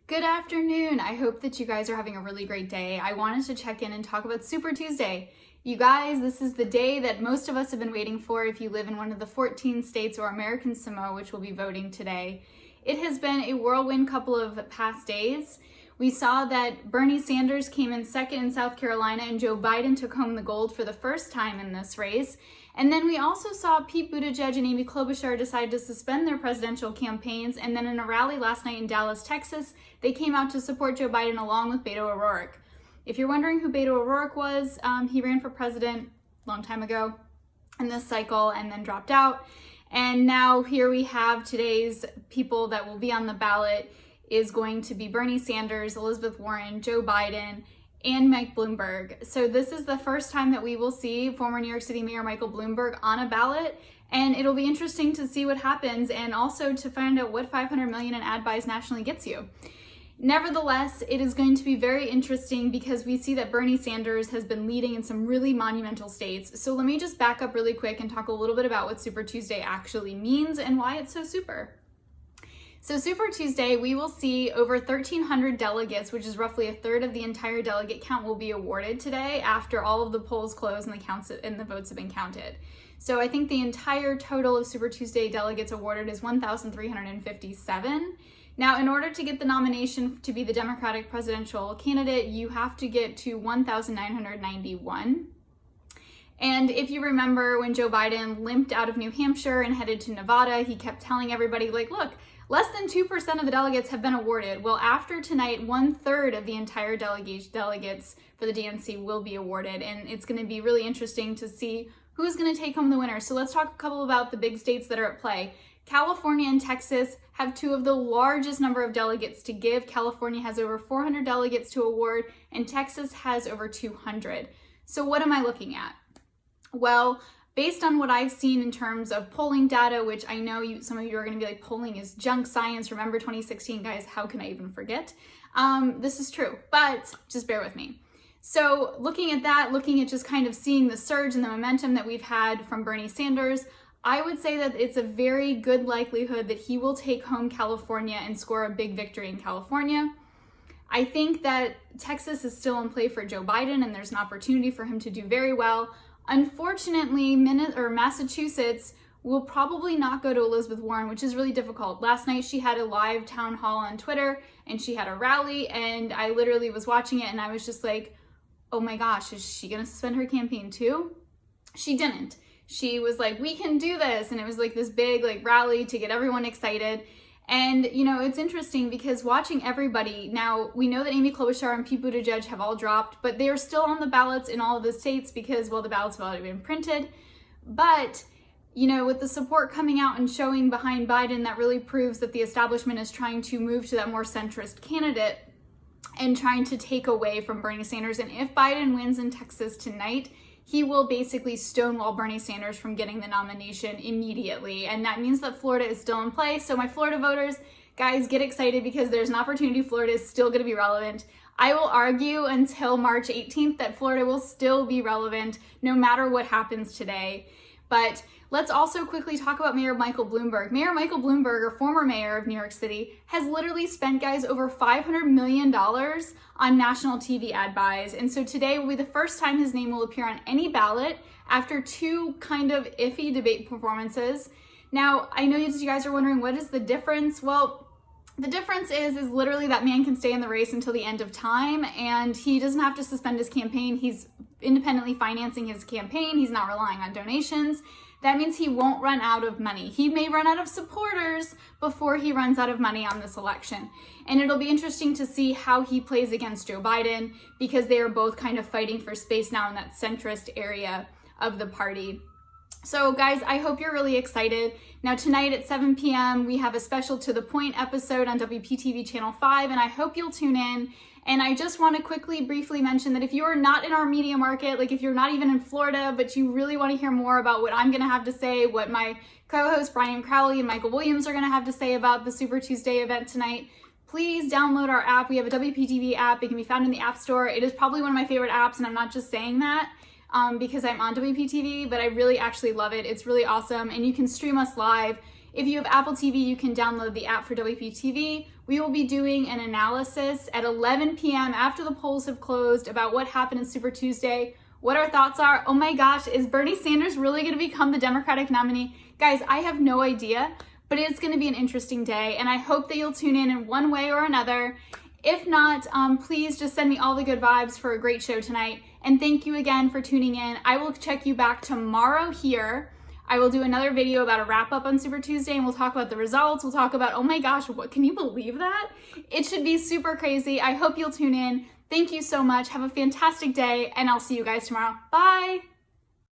Good afternoon. I hope that you guys are having a really great day. I wanted to check in and talk about Super Tuesday. You guys, this is the day that most of us have been waiting for if you live in one of the 14 states or American Samoa, which will be voting today. It has been a whirlwind couple of past days. We saw that Bernie Sanders came in second in South Carolina and Joe Biden took home the gold for the first time in this race. And then we also saw Pete Buttigieg and Amy Klobuchar decide to suspend their presidential campaigns. And then in a rally last night in Dallas, Texas, they came out to support Joe Biden along with Beto O'Rourke. If you're wondering who Beto O'Rourke was, he ran for president a long time ago in this cycle and then dropped out. And now here we have today's people that will be on the ballot is going to be Bernie Sanders, Elizabeth Warren, Joe Biden, and Mike Bloomberg. So this is the first time that we will see former New York City Mayor Michael Bloomberg on a ballot, and it'll be interesting to see what happens and also to find out what 500 million in ad buys nationally gets you. Nevertheless, it is going to be very interesting because we see that Bernie Sanders has been leading in some really monumental states. So let me just back up really quick and talk a little bit about what Super Tuesday actually means and why it's so super. So Super Tuesday, we will see over 1,300 delegates, which is roughly a third of the entire delegate count, will be awarded today after all of the polls close and the votes have been counted. So I think the entire total of Super Tuesday delegates awarded is 1,357. Now, in order to get the nomination to be the Democratic presidential candidate, you have to get to 1,991. And if you remember when Joe Biden limped out of New Hampshire and headed to Nevada, he kept telling everybody, like, look, less than 2% of the delegates have been awarded. Well, after tonight, 1/3 of the entire delegates for the DNC will be awarded. And it's going to be really interesting to see who's going to take home the winner. So let's talk a couple about the big states that are at play. California and Texas have two of the largest number of delegates to give. California has over 400 delegates to award, and Texas has over 200. So what am I looking at? Well, based on what I've seen in terms of polling data, which I know some of you are going to be like, polling is junk science. Remember 2016, guys, how can I even forget? This is true, but just bear with me. So looking at that, looking at just kind of seeing the surge and the momentum that we've had from Bernie Sanders, I would say that it's a very good likelihood that he will take home California and score a big victory in California. I think that Texas is still in play for Joe Biden and there's an opportunity for him to do very well. Unfortunately, Massachusetts will probably not go to Elizabeth Warren, which is really difficult. Last night she had a live town hall on Twitter and she had a rally and I literally was watching it and I was just like, oh my gosh, is she gonna suspend her campaign too? She didn't. She was like, we can do this. And it was like this big rally to get everyone excited. And, you know, it's interesting because watching everybody, now we know that Amy Klobuchar and Pete Buttigieg have all dropped, but they are still on the ballots in all of the states because, well, the ballots have already been printed. But, you know, with the support coming out and showing behind Biden, that really proves that the establishment is trying to move to that more centrist candidate and trying to take away from Bernie Sanders. And if Biden wins in Texas tonight, he will basically stonewall Bernie Sanders from getting the nomination immediately. And that means that Florida is still in play. So my Florida voters, guys, get excited because there's an opportunity. Florida is still going to be relevant. I will argue until March 18th that Florida will still be relevant no matter what happens today. But let's also quickly talk about Mayor Michael Bloomberg. Mayor Michael Bloomberg, or former mayor of New York City, has literally spent, guys, over $500 million on national TV ad buys. And so today will be the first time his name will appear on any ballot after two kind of iffy debate performances. Now, I know you guys are wondering, what is the difference? Well, the difference is literally that man can stay in the race until the end of time and he doesn't have to suspend his campaign. He's independently financing his campaign. He's not relying on donations. That means he won't run out of money. He may run out of supporters before he runs out of money on this election. And it'll be interesting to see how he plays against Joe Biden because they are both kind of fighting for space now in that centrist area of the party. So guys, I hope you're really excited. Now tonight at 7 p.m. we have a special To The Point episode on WPTV Channel 5 and I hope you'll tune in. And I just want to briefly mention that if you are not in our media market, like if you're not even in Florida, but you really want to hear more about what I'm going to have to say, what my co-hosts Brian Crowley and Michael Williams are going to have to say about the Super Tuesday event tonight, please download our app. We have a WPTV app. It can be found in the App Store. It is probably one of my favorite apps, and I'm not just saying that because I'm on WPTV, but I really actually love it. It's really awesome, and you can stream us live. If you have Apple TV, you can download the app for WPTV. We will be doing an analysis at 11 p.m. after the polls have closed about what happened in Super Tuesday, what our thoughts are. Oh my gosh, is Bernie Sanders really going to become the Democratic nominee? Guys, I have no idea, but it's going to be an interesting day, and I hope that you'll tune in one way or another. If not, please just send me all the good vibes for a great show tonight. And thank you again for tuning in. I will check you back tomorrow here. I will do another video about a wrap up on Super Tuesday, and we'll talk about the results. We'll talk about, oh my gosh, what, can you believe that? It should be super crazy. I hope you'll tune in. Thank you so much. Have a fantastic day, and I'll see you guys tomorrow. Bye.